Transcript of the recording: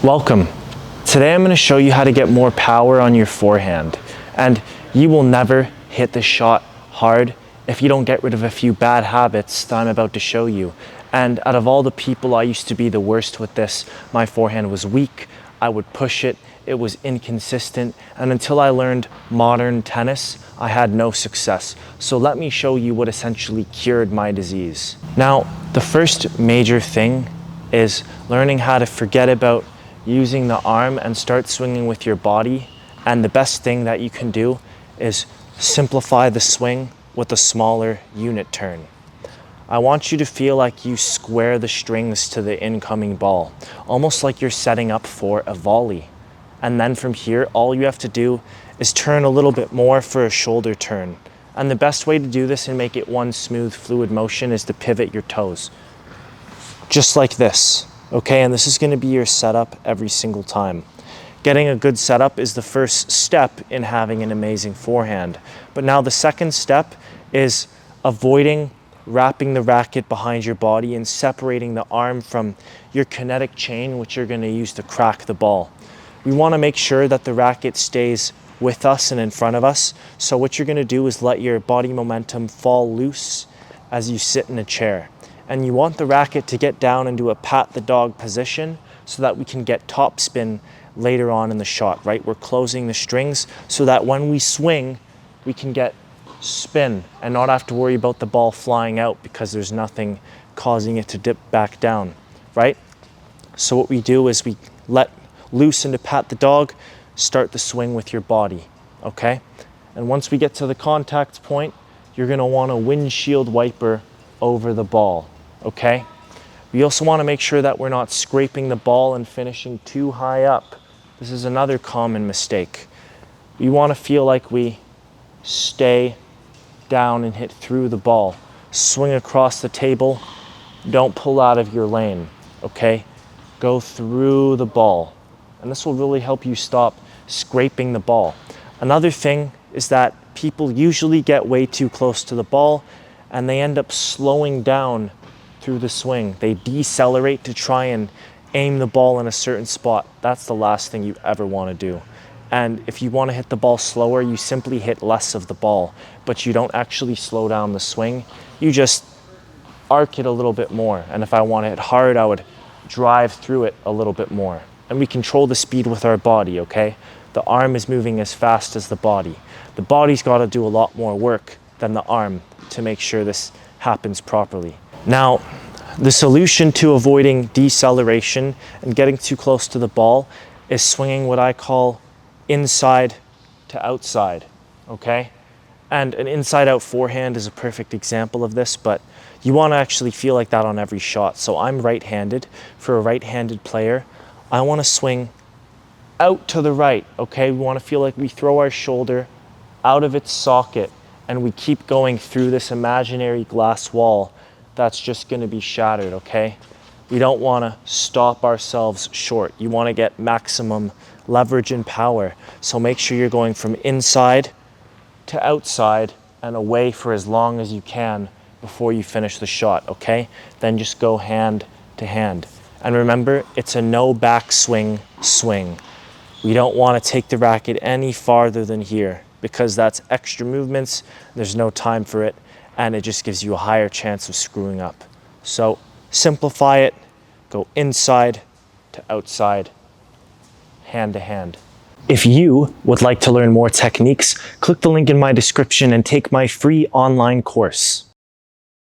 Welcome. Today I'm going to show you how to get more power on your forehand. And you will never hit the shot hard if you don't get rid of a few bad habits that I'm about to show you. And out of all the people, I used to be the worst with this. My forehand was weak, I would push it, it was inconsistent, and until I learned modern tennis, I had no success. So let me show you what essentially cured my disease. Now, the first major thing is learning how to forget about using the arm and start swinging with your body. And the best thing that you can do is simplify the swing with a smaller unit turn. I want you to feel like you square the strings to the incoming ball, almost like you're setting up for a volley. And then from here, all you have to do is turn a little bit more for a shoulder turn. And the best way to do this and make it one smooth, fluid motion is to pivot your toes. Just like this, okay? And this is gonna be your setup every single time. Getting a good setup is the first step in having an amazing forehand. But now the second step is avoiding wrapping the racket behind your body and separating the arm from your kinetic chain, which you're gonna use to crack the ball. We wanna make sure that the racket stays with us and in front of us. So what you're gonna do is let your body momentum fall loose as you sit in a chair. And you want the racket to get down into a pat the dog position so that we can get topspin later on in the shot, right? We're closing the strings so that when we swing, we can get spin and not have to worry about the ball flying out because there's nothing causing it to dip back down, right? So what we do is we let loose into pat the dog, start the swing with your body, okay? And once we get to the contact point, you're gonna want a windshield wiper over the ball, okay? We also wanna make sure that we're not scraping the ball and finishing too high up. This is another common mistake. We wanna feel like we stay down and hit through the ball. Swing across the table, don't pull out of your lane, okay? Go through the ball. And this will really help you stop scraping the ball. Another thing is that people usually get way too close to the ball and they end up slowing down through the swing. They decelerate to try and aim the ball in a certain spot. That's the last thing you ever want to do. And if you want to hit the ball slower, you simply hit less of the ball, but you don't actually slow down the swing. You just arc it a little bit more. And if I want to hit hard, I would drive through it a little bit more. And we control the speed with our body, okay? The arm is moving as fast as the body. The body's got to do a lot more work than the arm to make sure this happens properly. Now, the solution to avoiding deceleration and getting too close to the ball is swinging what I call inside to outside, okay? And an inside out forehand is a perfect example of this, but you want to actually feel like that on every shot. So I'm right-handed. For a right-handed player, I want to swing out to the right, okay? We want to feel like we throw our shoulder out of its socket and we keep going through this imaginary glass wall that's just going to be shattered, okay? We don't want to stop ourselves short. You want to get maximum leverage and power. So make sure you're going from inside to outside and away for as long as you can before you finish the shot, okay? Then just go hand to hand. And remember, it's a no backswing swing. We don't want to take the racket any farther than here because that's extra movements, there's no time for it, and it just gives you a higher chance of screwing up. So simplify it, go inside to outside, hand to hand. If you would like to learn more techniques, click the link in my description and take my free online course.